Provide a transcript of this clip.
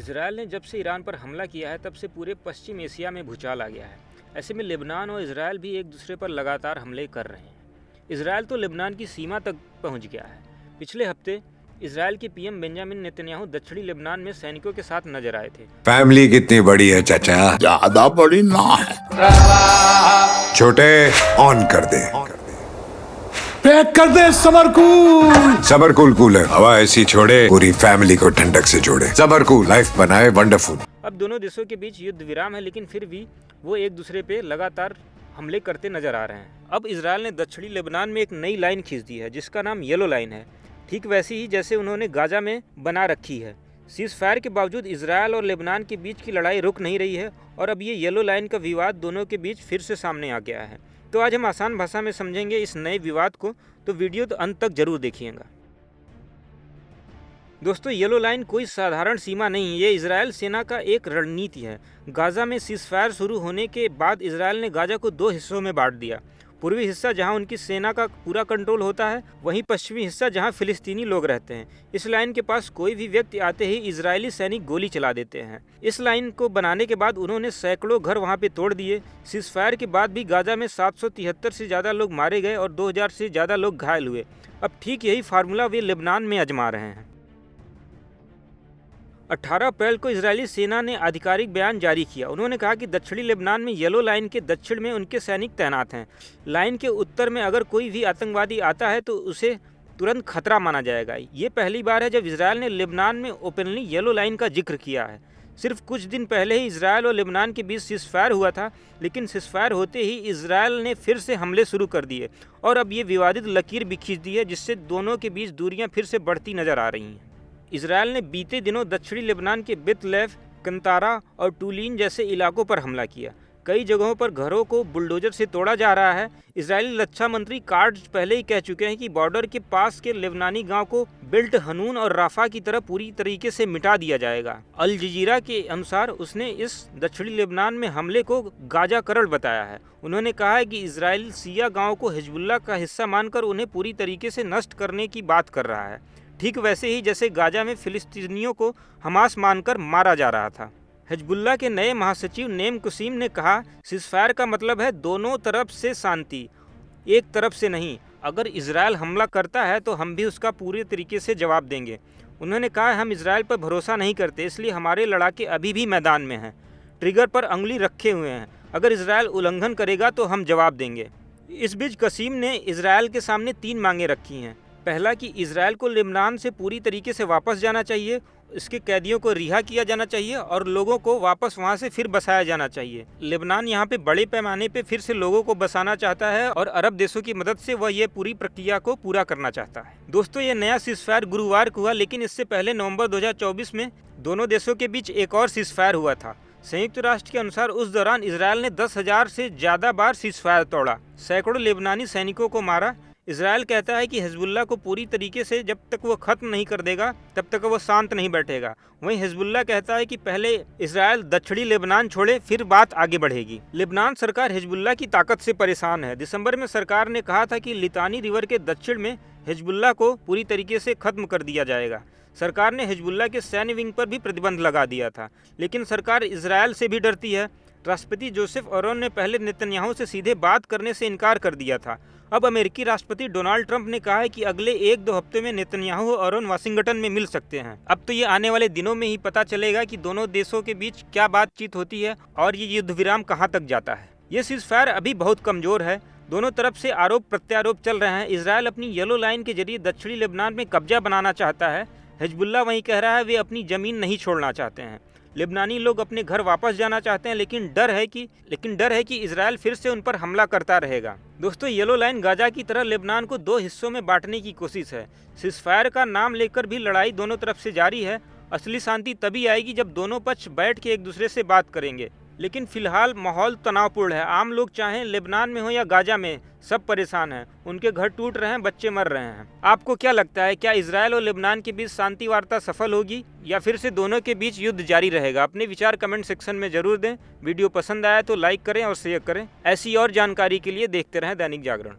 Israel ने जब से ईरान पर हमला किया है तब से पूरे पश्चिम एशिया में भूचाल आ गया है। ऐसे में लेबनान और इसराइल भी एक दूसरे पर लगातार हमले कर रहे हैं। इसराइल तो लेबनान की सीमा तक पहुंच गया है। पिछले हफ्ते इसराइल के पीएम बेंजामिन नेतन्याहू दक्षिणी लेबनान में सैनिकों के साथ नजर आए थे। फैमिली कितनी बड़ी है चाचा? ज्यादा बड़ी ना है। छोटे ऑन कर दे। पैक कर दे सबरकूल कूलर, हवा ऐसी छोड़े पूरी फैमिली को ठंडक से जोड़े। सबरकूल, लाइफ बनाए वंडरफुल। अब दोनों देशों के बीच युद्ध विराम है, लेकिन फिर भी वो एक दूसरे पे लगातार हमले करते नजर आ रहे हैं। अब इसराइल ने दक्षिणी लेबनान में एक नई लाइन खींच दी है जिसका नाम येलो लाइन है, ठीक वैसी ही जैसे उन्होंने गाजा में बना रखी है। सीज फायर के बावजूद इसराइल और लेबनान के बीच की लड़ाई रुक नहीं रही है और अब ये येलो लाइन का विवाद दोनों के बीच फिर से सामने आ गया है। तो आज हम आसान भाषा में समझेंगे इस नए विवाद को, तो वीडियो तो अंत तक जरूर देखिएगा। दोस्तों, येलो लाइन कोई साधारण सीमा नहीं, ये इजरायल सेना का एक रणनीति है। गाजा में सीजफायर शुरू होने के बाद इसराइल ने गाजा को दो हिस्सों में बांट दिया। पूर्वी हिस्सा जहां उनकी सेना का पूरा कंट्रोल होता है, वहीं पश्चिमी हिस्सा जहां फिलिस्तीनी लोग रहते हैं। इस लाइन के पास कोई भी व्यक्ति आते ही इजरायली सैनिक गोली चला देते हैं। इस लाइन को बनाने के बाद उन्होंने सैकड़ों घर वहां पे तोड़ दिए। सीजफायर के बाद भी गाजा में 773 से ज़्यादा लोग मारे गए और 2000 से ज़्यादा लोग घायल हुए। अब ठीक यही फार्मूला वे लेबनान में आजमा रहे हैं। 18 अप्रैल को इजरायली सेना ने आधिकारिक बयान जारी किया। उन्होंने कहा कि दक्षिणी लेबनान में येलो लाइन के दक्षिण में उनके सैनिक तैनात हैं। लाइन के उत्तर में अगर कोई भी आतंकवादी आता है तो उसे तुरंत खतरा माना जाएगा। ये पहली बार है जब इजरायल ने लेबनान में ओपनली येलो लाइन का जिक्र किया है। सिर्फ कुछ दिन पहले ही इजरायल और लेबनान के बीच सीजफायर हुआ था, लेकिन सीजफायर होते ही इजरायल ने फिर से हमले शुरू कर दिए और अब ये विवादित लकीर भी खींच दी है, जिससे दोनों के बीच दूरियां फिर से बढ़ती नजर आ रही हैं। इसराइल ने बीते दिनों दक्षिणी लेबनान के बेतलेफ, कंतारा और टूलिन जैसे इलाकों पर हमला किया। कई जगहों पर घरों को बुलडोजर से तोड़ा जा रहा है। इजरायली रक्षा मंत्री कार्ड पहले ही कह चुके हैं कि बॉर्डर के पास के लेबनानी गांव को बेल्ट हनून और राफा की तरह पूरी तरीके से मिटा दिया जाएगा। अल जजीरा के अनुसार उसने इस दक्षिणी लेबनान में हमले को गाजा करड़ बताया है। उन्होंने कहा है कि इजराइल सिया गाँव को हिजबुल्लाह का हिस्सा मानकर उन्हें पूरी तरीके से नष्ट करने की बात कर रहा है, ठीक वैसे ही जैसे गाजा में फिलिस्तीनियों को हमास मानकर मारा जा रहा था। हिजबुल्लाह के नए महासचिव नेम कुसीम ने कहा, सीजफायर का मतलब है दोनों तरफ से शांति, एक तरफ से नहीं। अगर इजराइल हमला करता है तो हम भी उसका पूरे तरीके से जवाब देंगे। उन्होंने कहा, हम इजराइल पर भरोसा नहीं करते, इसलिए हमारे लड़ाके अभी भी मैदान में हैं, ट्रिगर पर अंगुली रखे हुए हैं। अगर इजराइल उल्लंघन करेगा तो हम जवाब देंगे। इस बीच कसीम ने इजराइल के सामने 3 मांगें रखी हैं। पहला कि इजराइल को लेबनान से पूरी तरीके से वापस जाना चाहिए, इसके कैदियों को रिहा किया जाना चाहिए और लोगों को वापस वहां से फिर बसाया जाना चाहिए। लेबनान यहां पे बड़े पैमाने पे फिर से लोगों को बसाना चाहता है और अरब देशों की मदद से वह ये पूरी प्रक्रिया को पूरा करना चाहता है। दोस्तों, ये नया सीजफायर गुरुवार को हुआ, लेकिन इससे पहले नवंबर 2024 में दोनों देशों के बीच एक और सीजफायर हुआ था। संयुक्त राष्ट्र के अनुसार उस दौरान इसराइल ने 10,000 से ज़्यादा बार सीजफायर तोड़ा, सैकड़ों लेबनानी सैनिकों को मारा। इसराइल कहता है कि हिजबुल्लाह को पूरी तरीके से जब तक वो ख़त्म नहीं कर देगा तब तक वो शांत नहीं बैठेगा। वहीं हिजबुल्लाह कहता है कि पहले इसराइल दक्षिणी लेबनान छोड़े, फिर बात आगे बढ़ेगी। लेबनान सरकार हिजबुल्लाह की ताकत से परेशान है। दिसंबर में सरकार ने कहा था कि लितानी रिवर के दक्षिण में हिजबुल्लाह को पूरी तरीके से खत्म कर दिया जाएगा। सरकार ने हिजबुल्लाह के सैन्य विंग पर भी प्रतिबंध लगा दिया था, लेकिन सरकार इसराइल से भी डरती है। राष्ट्रपति जोसेफ ऑरोन ने पहले नेतन्याहू से सीधे बात करने से इनकार कर दिया था। अब अमेरिकी राष्ट्रपति डोनाल्ड ट्रंप ने कहा है कि अगले 1-2 हफ्ते में नेतन्याहू और ऑरोन वाशिंगटन में मिल सकते हैं। अब तो ये आने वाले दिनों में ही पता चलेगा कि दोनों देशों के बीच क्या बातचीत होती है और ये युद्ध विराम कहाँ तक जाता है। ये सीजफायर अभी बहुत कमजोर है। दोनों तरफ से आरोप प्रत्यारोप चल रहे हैं। इसराइल अपनी येलो लाइन के जरिए दक्षिणी लेबनान में कब्जा बनाना चाहता है। हिजबुल्लाह वहीं कह रहा है वे अपनी जमीन नहीं छोड़ना चाहते हैं। लेबनानी लोग अपने घर वापस जाना चाहते हैं, लेकिन डर है कि इजराइल फिर से उन पर हमला करता रहेगा। दोस्तों, येलो लाइन गाजा की तरह लेबनान को 2 हिस्सों में बांटने की कोशिश है। सीजफायर का नाम लेकर भी लड़ाई दोनों तरफ से जारी है। असली शांति तभी आएगी जब दोनों पक्ष बैठ के एक दूसरे से बात करेंगे, लेकिन फिलहाल माहौल तनावपूर्ण है। आम लोग चाहें लेबनान में हो या गाजा में, सब परेशान हैं। उनके घर टूट रहे हैं, बच्चे मर रहे हैं। आपको क्या लगता है, क्या इजराइल और लेबनान के बीच शांति वार्ता सफल होगी या फिर से दोनों के बीच युद्ध जारी रहेगा? अपने विचार कमेंट सेक्शन में जरूर दें। वीडियो पसंद आया तो लाइक करें और शेयर करें। ऐसी और जानकारी के लिए देखते रहें दैनिक जागरण।